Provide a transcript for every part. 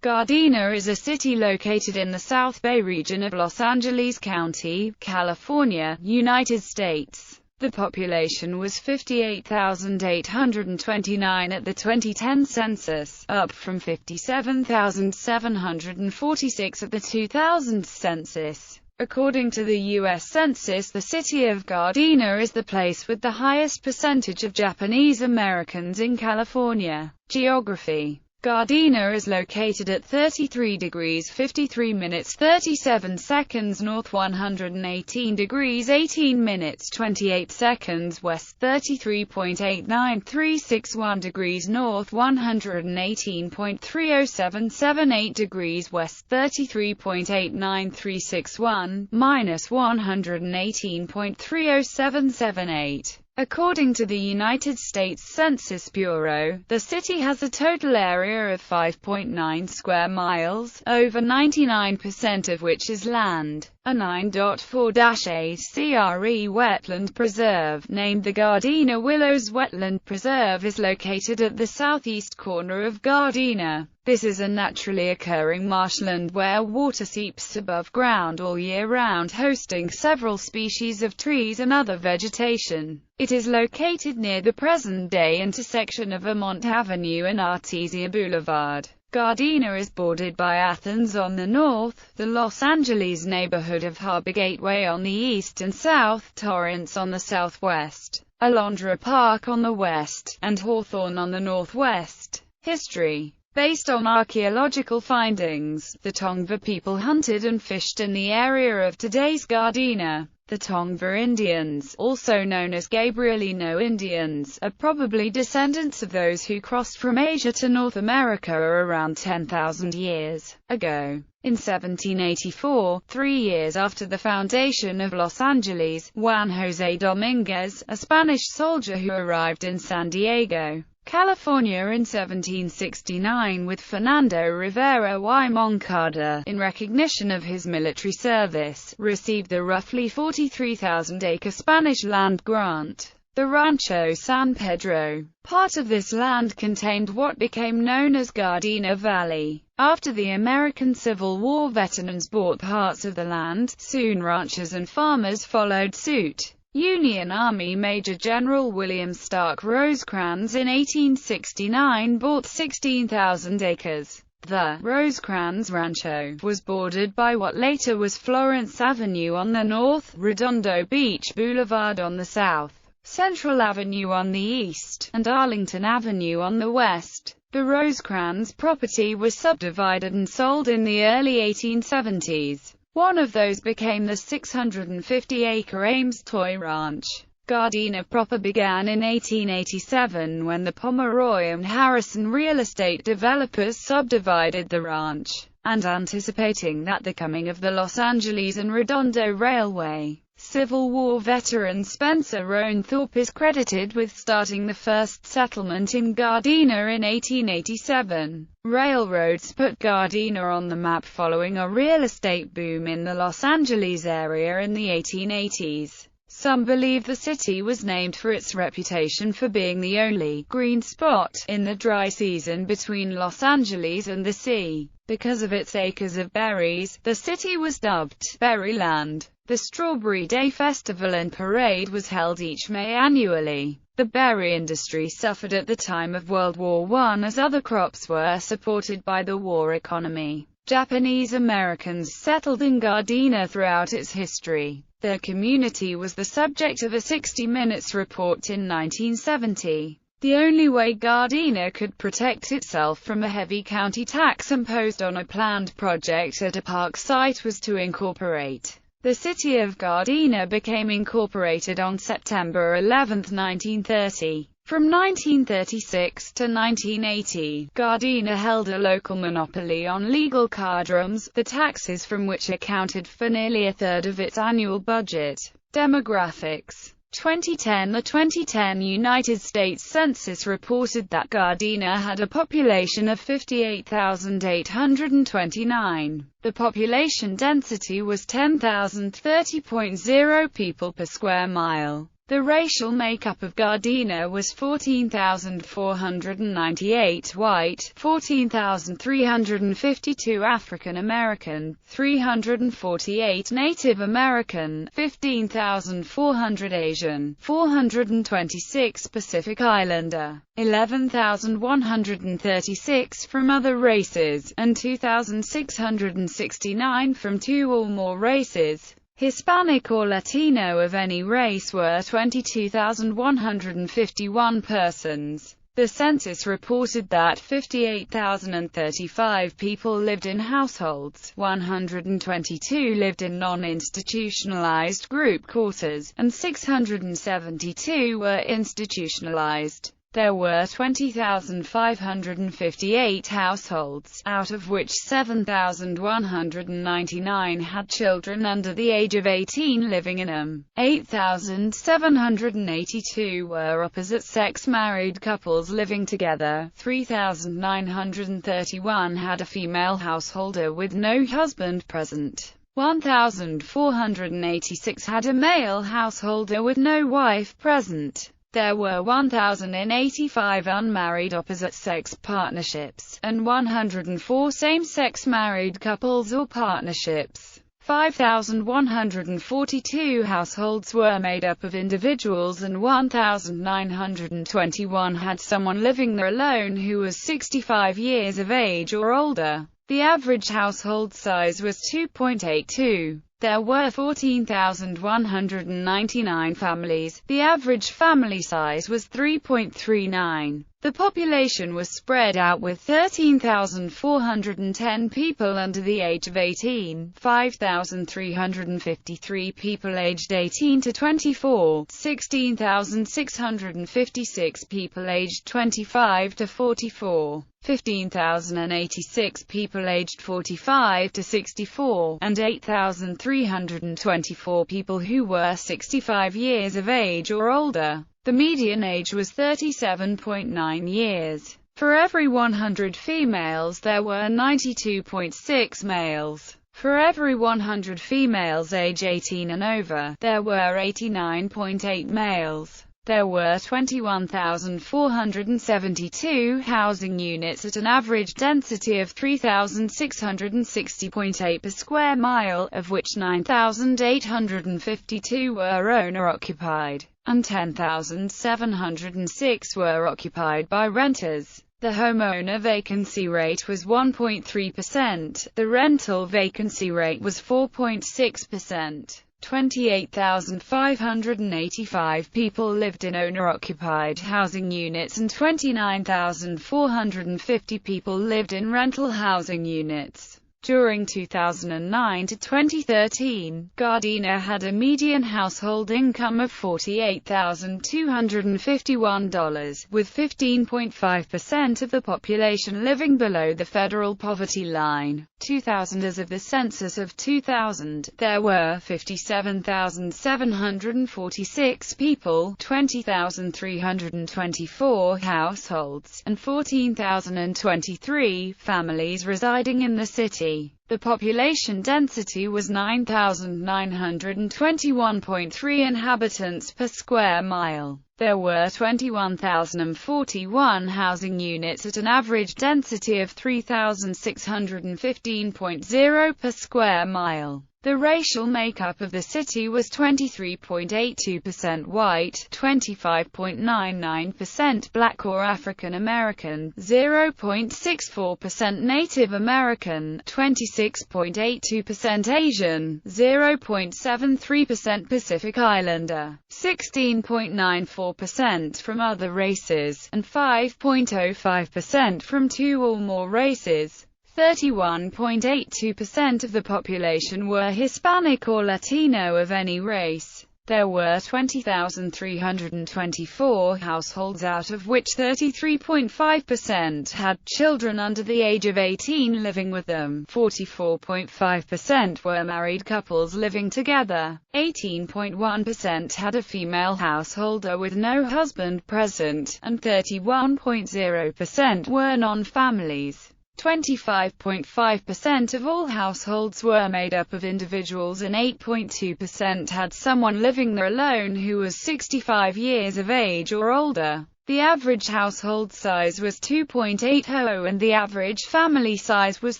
Gardena is a city located in the South Bay region of Los Angeles County, California, United States. The population was 58,829 at the 2010 census, up from 57,746 at the 2000 census. According to the U.S. Census, the city of Gardena is the place with the highest percentage of Japanese Americans in California. Geography. Gardena is located at 33 degrees 53 minutes 37 seconds north, 118 degrees 18 minutes 28 seconds west, 33.89361 degrees north, 118.30778 degrees west, 33.89361, minus 118.30778. According to the United States Census Bureau, the city has a total area of 5.9 square miles, over 99% of which is land. A 9.4-acre wetland preserve, named the Gardena Willows Wetland Preserve, is located at the southeast corner of Gardena. This is a naturally occurring marshland where water seeps above ground all year round, hosting several species of trees and other vegetation. It is located near the present-day intersection of Vermont Avenue and Artesia Boulevard. Gardena is bordered by Athens on the north, the Los Angeles neighborhood of Harbor Gateway on the east and south, Torrance on the southwest, Alondra Park on the west, and Hawthorne on the northwest. History. Based on archaeological findings, the Tongva people hunted and fished in the area of today's Gardena. The Tongva Indians, also known as Gabrielino Indians, are probably descendants of those who crossed from Asia to North America around 10,000 years ago. In 1784, 3 years after the foundation of Los Angeles, Juan José Dominguez, a Spanish soldier who arrived in San Diego, California in 1769 with Fernando Rivera y Moncada, in recognition of his military service, received the roughly 43,000-acre Spanish land grant, the Rancho San Pedro. Part of this land contained what became known as Gardena Valley. After the American Civil War, veterans bought parts of the land. Soon ranchers and farmers followed suit. Union Army Major General William Stark Rosecrans in 1869 bought 16,000 acres. The Rosecrans Rancho was bordered by what later was Florence Avenue on the north, Redondo Beach Boulevard on the south, Central Avenue on the east, and Arlington Avenue on the west. The Rosecrans property was subdivided and sold in the early 1870s. One of those became the 650-acre Ames Toy Ranch. Gardena proper began in 1887 when the Pomeroy and Harrison real estate developers subdivided the ranch, and anticipating that the coming of the Los Angeles and Redondo Railway. Civil War veteran Spencer Roanthorpe is credited with starting the first settlement in Gardena in 1887. Railroads put Gardena on the map following a real estate boom in the Los Angeles area in the 1880s. Some believe the city was named for its reputation for being the only green spot in the dry season between Los Angeles and the sea. Because of its acres of berries, the city was dubbed Berryland. The Strawberry Day Festival and Parade was held each May annually. The berry industry suffered at the time of World War I as other crops were supported by the war economy. Japanese Americans settled in Gardena throughout its history. The community was the subject of a 60 Minutes report in 1970. The only way Gardena could protect itself from a heavy county tax imposed on a planned project at a park site was to incorporate. The city of Gardena became incorporated on September 11, 1930. From 1936 to 1980, Gardena held a local monopoly on legal cardrooms, the taxes from which accounted for nearly a third of its annual budget. Demographics. 2010 The 2010 United States Census reported that Gardena had a population of 58,829. The population density was 10,030.0 people per square mile. The racial makeup of Gardena was 14,498 white, 14,352 African American, 348 Native American, 15,400 Asian, 426 Pacific Islander, 11,136 from other races, and 2,669 from two or more races. Hispanic or Latino of any race were 22,151 persons. The census reported that 58,035 people lived in households, 122 lived in non-institutionalized group quarters, and 672 were institutionalized. There were 20,558 households, out of which 7,199 had children under the age of 18 living in them. 8,782 were opposite-sex married couples living together. 3,931 had a female householder with no husband present. 1,486 had a male householder with no wife present. There were 1,085 unmarried opposite-sex partnerships, and 104 same-sex married couples or partnerships. 5,142 households were made up of individuals and 1,921 had someone living there alone who was 65 years of age or older. The average household size was 2.82. There were 14,199 families. The average family size was 3.39. The population was spread out with 13,410 people under the age of 18, 5,353 people aged 18 to 24, 16,656 people aged 25 to 44, 15,086 people aged 45 to 64, and 8,324 people who were 65 years of age or older. The median age was 37.9 years. For every 100 females there were 92.6 males. For every 100 females age 18 and over, there were 89.8 males. There were 21,472 housing units at an average density of 3,660.8 per square mile, of which 9,852 were owner-occupied, and 10,706 were occupied by renters. The homeowner vacancy rate was 1.3%. The rental vacancy rate was 4.6%. 28,585 people lived in owner-occupied housing units and 29,450 people lived in rental housing units. During 2009 to 2013, Gardena had a median household income of $48,251, with 15.5% of the population living below the federal poverty line. 2000. As of the census of 2000, there were 57,746 people, 20,324 households, and 14,023 families residing in the city. The population density was 9,921.3 inhabitants per square mile. There were 21,041 housing units at an average density of 3,615.0 per square mile. The racial makeup of the city was 23.82% white, 25.99% black or African American, 0.64% Native American, 26.82% Asian, 0.73% Pacific Islander, 16.94% from other races, and 5.05% from two or more races. 31.82% of the population were Hispanic or Latino of any race. There were 20,324 households, out of which 33.5% had children under the age of 18 living with them. 44.5% were married couples living together. 18.1% had a female householder with no husband present, and 31.0% were non-families. 25.5% of all households were made up of individuals and 8.2% had someone living there alone who was 65 years of age or older. The average household size was 2.80 and the average family size was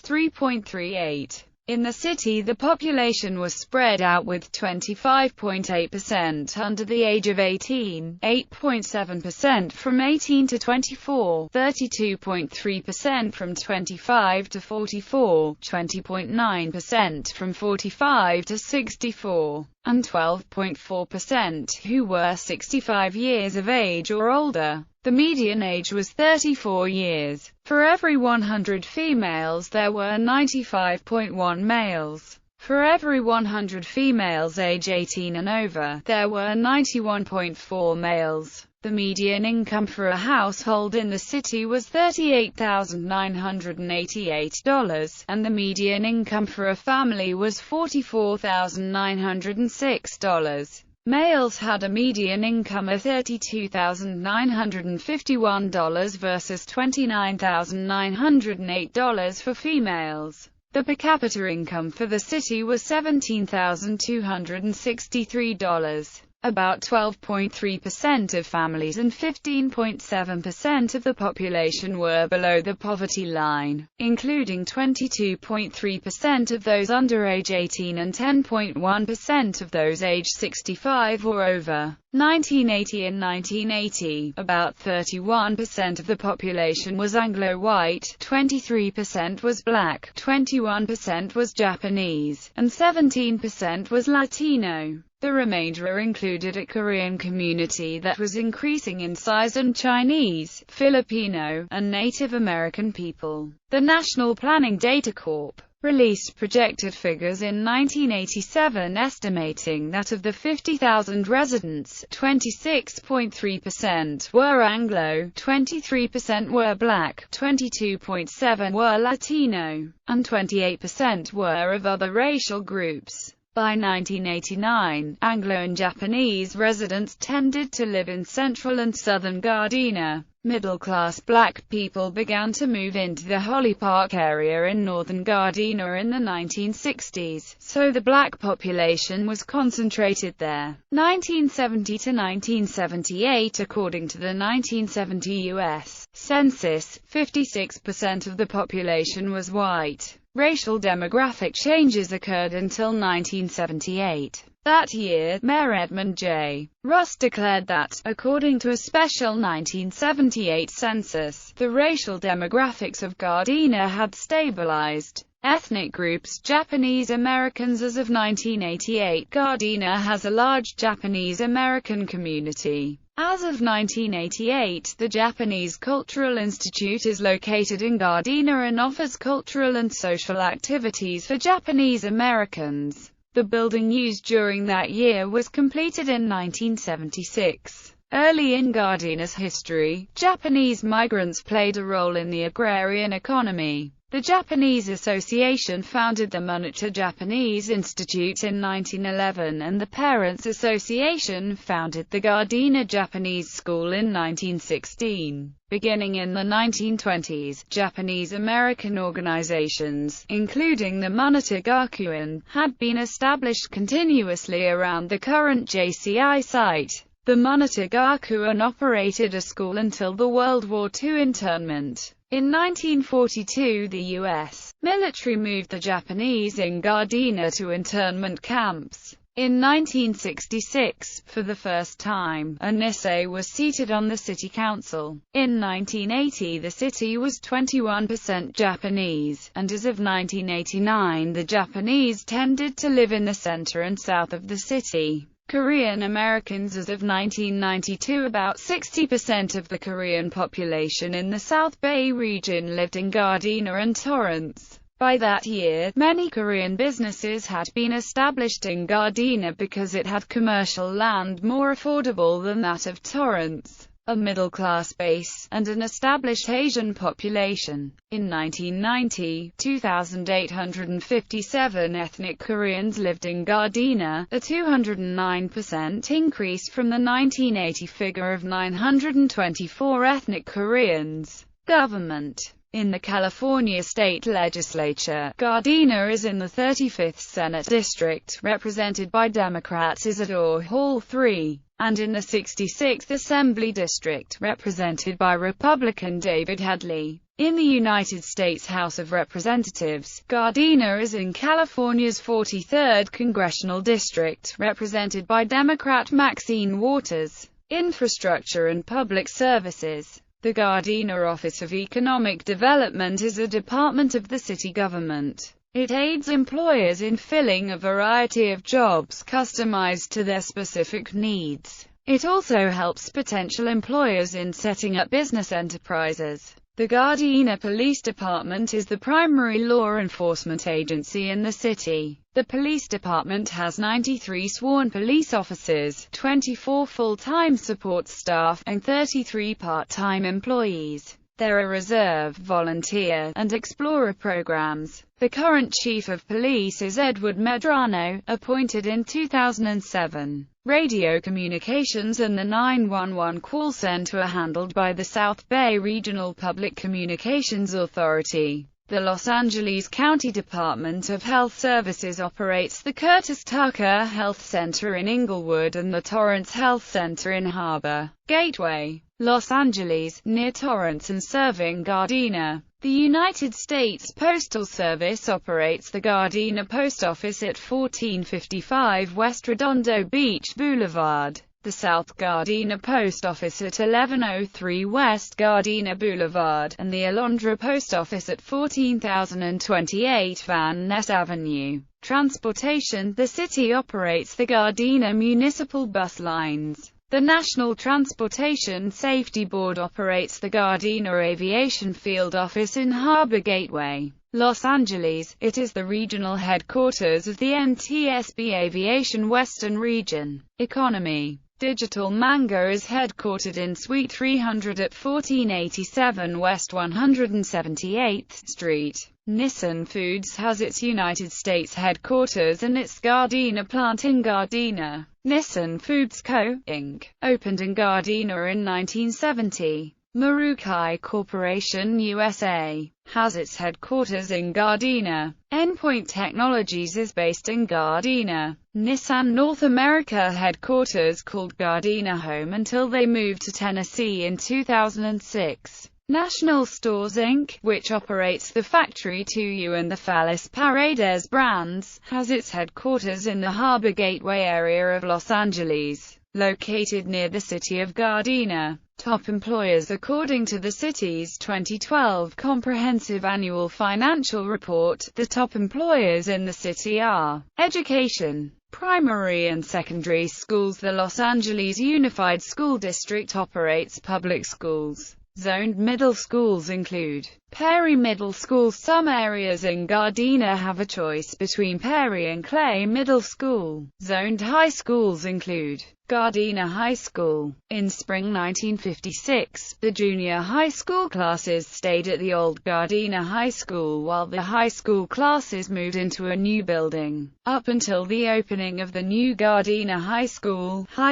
3.38. In the city, the population was spread out with 25.8% under the age of 18, 8.7% from 18 to 24, 32.3% from 25 to 44, 20.9% from 45 to 64, and 12.4% who were 65 years of age or older. The median age was 34 years. For every 100 females there were 95.1 males. For every 100 females age 18 and over, there were 91.4 males. The median income for a household in the city was $38,988, and the median income for a family was $44,906. Males had a median income of $32,951 versus $29,908 for females. The per capita income for the city was $17,263. About 12.3% of families and 15.7% of the population were below the poverty line, including 22.3% of those under age 18 and 10.1% of those age 65 or over. 1980 and 1980, about 31% of the population was Anglo-white, 23% was black, 21% was Japanese, and 17% was Latino. The remainder included a Korean community that was increasing in size and Chinese, Filipino, and Native American people. The National Planning Data Corp. released projected figures in 1987 estimating that of the 50,000 residents, 26.3% were Anglo, 23% were black, 22.7% were Latino, and 28% were of other racial groups. By 1989, Anglo and Japanese residents tended to live in central and southern Gardena. Middle-class black people began to move into the Holly Park area in northern Gardena in the 1960s, so the black population was concentrated there. 1970 to 1978. According to the 1970 U.S. Census, 56% of the population was white. Racial demographic changes occurred until 1978. That year, Mayor Edmund J. Russ declared that, according to a special 1978 census, the racial demographics of Gardena had stabilized. Ethnic groups: Japanese Americans. As of 1988, Gardena has a large Japanese American community. As of 1988, the Japanese Cultural Institute is located in Gardena and offers cultural and social activities for Japanese Americans. The building used during that year was completed in 1976. Early in Gardena's history, Japanese migrants played a role in the agrarian economy. The Japanese Association founded the Monitor Japanese Institute in 1911, and the Parents Association founded the Gardena Japanese School in 1916. Beginning in the 1920s, Japanese American organizations, including the Monitor Gakuen, had been established continuously around the current JCI site. The Monitor Gakuen operated a school until the World War II internment. In 1942, the U.S. military moved the Japanese in Gardena to internment camps. In 1966, for the first time, a Nisei was seated on the city council. In 1980, the city was 21% Japanese, and as of 1989, the Japanese tended to live in the center and south of the city. Korean Americans. As of 1992, about 60% of the Korean population in the South Bay region lived in Gardena and Torrance. By that year, many Korean businesses had been established in Gardena because it had commercial land more affordable than that of Torrance, a middle-class base, and an established Asian population. In 1990, 2,857 ethnic Koreans lived in Gardena, a 209% increase from the 1980 figure of 924 ethnic Koreans. Government. In the California state legislature, Gardena is in the 35th Senate District, represented by Democrat Isidore Hall III, and in the 66th Assembly District, represented by Republican David Hadley. In the United States House of Representatives, Gardena is in California's 43rd Congressional District, represented by Democrat Maxine Waters. Infrastructure and Public Services. The Gardena Office of Economic Development is a department of the city government. It aids employers in filling a variety of jobs customized to their specific needs. It also helps potential employers in setting up business enterprises. The Gardena Police Department is the primary law enforcement agency in the city. The police department has 93 sworn police officers, 24 full-time support staff, and 33 part-time employees. There are reserve, volunteer, and explorer programs. The current chief of police is Edward Medrano, appointed in 2007. Radio communications and the 911 call center are handled by the South Bay Regional Public Communications Authority. The Los Angeles County Department of Health Services operates the Curtis Tucker Health Center in Inglewood and the Torrance Health Center in Harbor Gateway, Los Angeles, near Torrance and serving Gardena. The United States Postal Service operates the Gardena Post Office at 1455 West Redondo Beach Boulevard, the South Gardena Post Office at 1103 West Gardena Boulevard, and the Alondra Post Office at 14028 Van Ness Avenue. Transportation. The city operates the Gardena Municipal Bus Lines. The National Transportation Safety Board operates the Gardena Aviation Field Office in Harbor Gateway, Los Angeles. It is the regional headquarters of the NTSB Aviation Western Region. Economy. Digital Manga is headquartered in Suite 300 at 1487 West 178th Street. Nissan Foods has its United States headquarters and its Gardena plant in Gardena. Nissan Foods Co., Inc., opened in Gardena in 1970. Marukai Corporation USA has its headquarters in Gardena. Endpoint Technologies is based in Gardena. Nissan North America headquarters called Gardena home until they moved to Tennessee in 2006. National Stores Inc., which operates the Factory 2U and the Feliz Paredes brands, has its headquarters in the Harbor Gateway area of Los Angeles, located near the city of Gardena. Top employers. According to the city's 2012 Comprehensive Annual Financial Report, the top employers in the city are education, primary and secondary schools. The Los Angeles Unified School District operates public schools. Zoned middle schools include Perry Middle School. Some areas in Gardena have a choice between Perry and Clay Middle School. Zoned high schools include Gardena High School. In spring 1956, the junior high school classes stayed at the old Gardena High School while the high school classes moved into a new building. Up until the opening of the new Gardena high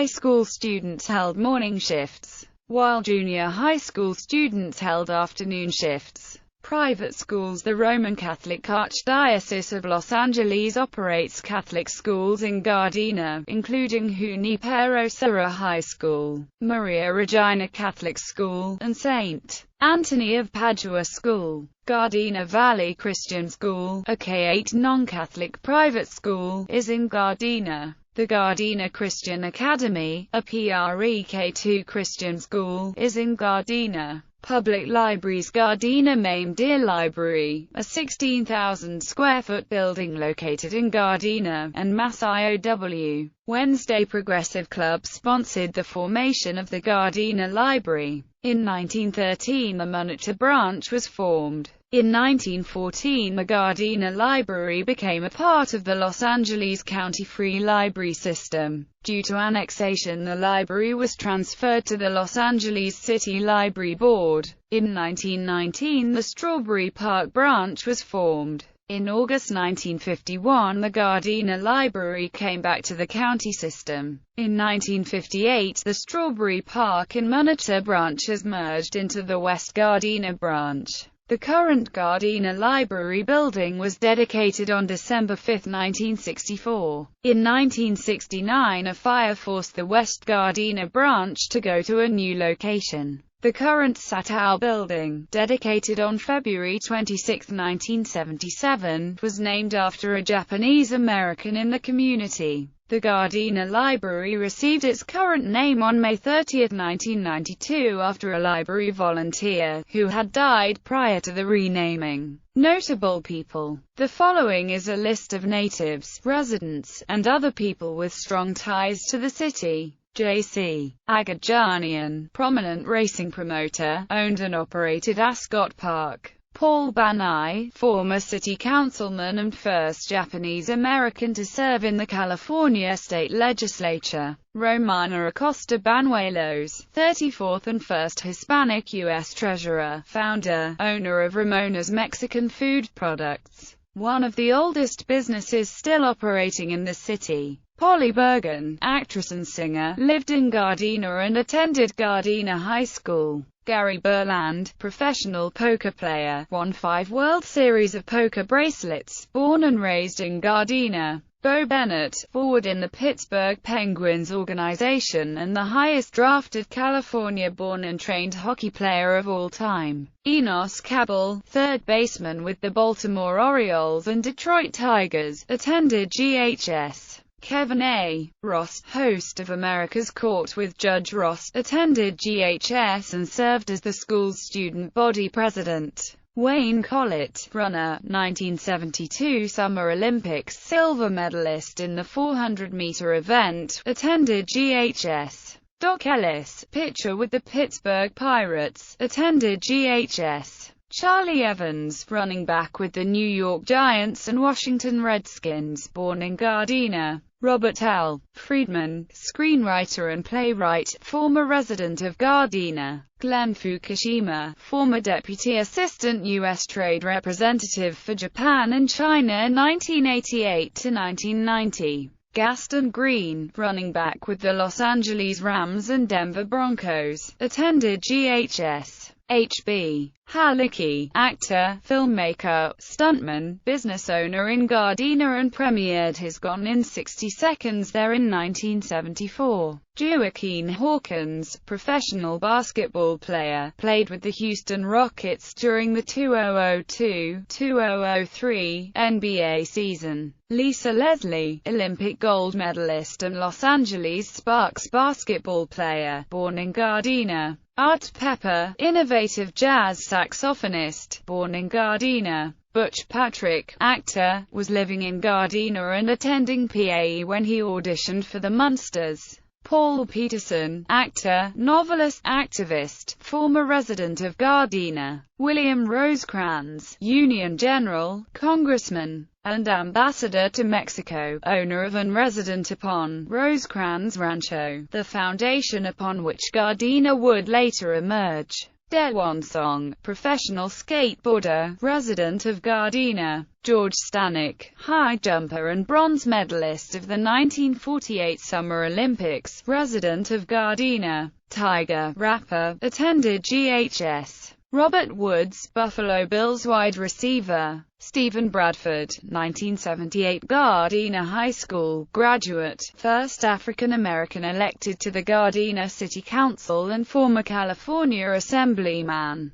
school students held morning shifts, while junior high school students held afternoon shifts. Private schools. The Roman Catholic Archdiocese of Los Angeles operates Catholic schools in Gardena, including Junipero Serra High School, Maria Regina Catholic School, and St. Anthony of Padua School. Gardena Valley Christian School, a K-8 non-Catholic private school, is in Gardena. The Gardena Christian Academy, a PREK2 Christian school, is in Gardena. Public libraries. Gardena Mame Deer Library, a 16,000-square-foot building located in Gardena, and Mass IOW. Wednesday Progressive Club sponsored the formation of the Gardena Library. In 1913 the Monitor branch was formed. In 1914 the Gardena Library became a part of the Los Angeles County Free Library System. Due to annexation the library was transferred to the Los Angeles City Library Board. In 1919 the Strawberry Park branch was formed. In August 1951 the Gardena Library came back to the county system. In 1958 the Strawberry Park and Monitor branches merged into the West Gardena branch. The current Gardena Library building was dedicated on December 5, 1964. In 1969, a fire forced the West Gardena branch to go to a new location. The current Satow building, dedicated on February 26, 1977, was named after a Japanese American in the community. The Gardena Library received its current name on May 30, 1992, after a library volunteer, who had died prior to the renaming. Notable people. The following is a list of natives, residents, and other people with strong ties to the city. J.C. Agajanian, prominent racing promoter, owned and operated Ascot Park. Paul Banai, former city councilman and first Japanese-American to serve in the California state legislature. Romana Acosta Banuelos, 34th and first Hispanic U.S. treasurer, founder, owner of Ramona's Mexican food products, one of the oldest businesses still operating in the city. Polly Bergen, actress and singer, lived in Gardena and attended Gardena High School. Gary Berland, professional poker player, won 5 World Series of Poker bracelets, born and raised in Gardena. Bo Bennett, forward in the Pittsburgh Penguins organization and the highest drafted California-born and trained hockey player of all time. Enos Cabell, third baseman with the Baltimore Orioles and Detroit Tigers, attended GHS. Kevin A. Ross, host of America's Court with Judge Ross, attended GHS and served as the school's student body president. Wayne Collett, runner, 1972 Summer Olympics silver medalist in the 400-meter event, attended GHS. Doc Ellis, pitcher with the Pittsburgh Pirates, attended GHS. Charlie Evans, running back with the New York Giants and Washington Redskins, born in Gardena. Robert L. Friedman, screenwriter and playwright, former resident of Gardena. Glenn Fukushima, former Deputy Assistant U.S. Trade Representative for Japan and China 1988 to 1990. Gaston Green, running back with the Los Angeles Rams and Denver Broncos, attended GHS. H.B. Halicki, actor, filmmaker, stuntman, business owner in Gardena and premiered his Gone in 60 Seconds there in 1974. Joaquin Hawkins, professional basketball player, played with the Houston Rockets during the 2002-2003 NBA season. Lisa Leslie, Olympic gold medalist and Los Angeles Sparks basketball player, born in Gardena. Art Pepper, innovative jazz saxophonist, born in Gardena. Butch Patrick, actor, was living in Gardena and attending PAE when he auditioned for the Munsters. Paul Peterson, actor, novelist, activist, former resident of Gardena. William Rosecrans, Union General, Congressman, and Ambassador to Mexico, owner of and resident upon Rosecrans Rancho, the foundation upon which Gardena would later emerge. Dewan Song, professional skateboarder, resident of Gardena. George Stanek, high jumper and bronze medalist of the 1948 Summer Olympics, resident of Gardena. Tiger, rapper, attended GHS. Robert Woods, Buffalo Bills wide receiver. Stephen Bradford, 1978 Gardena High School graduate, first African-American elected to the Gardena City Council and former California Assemblyman.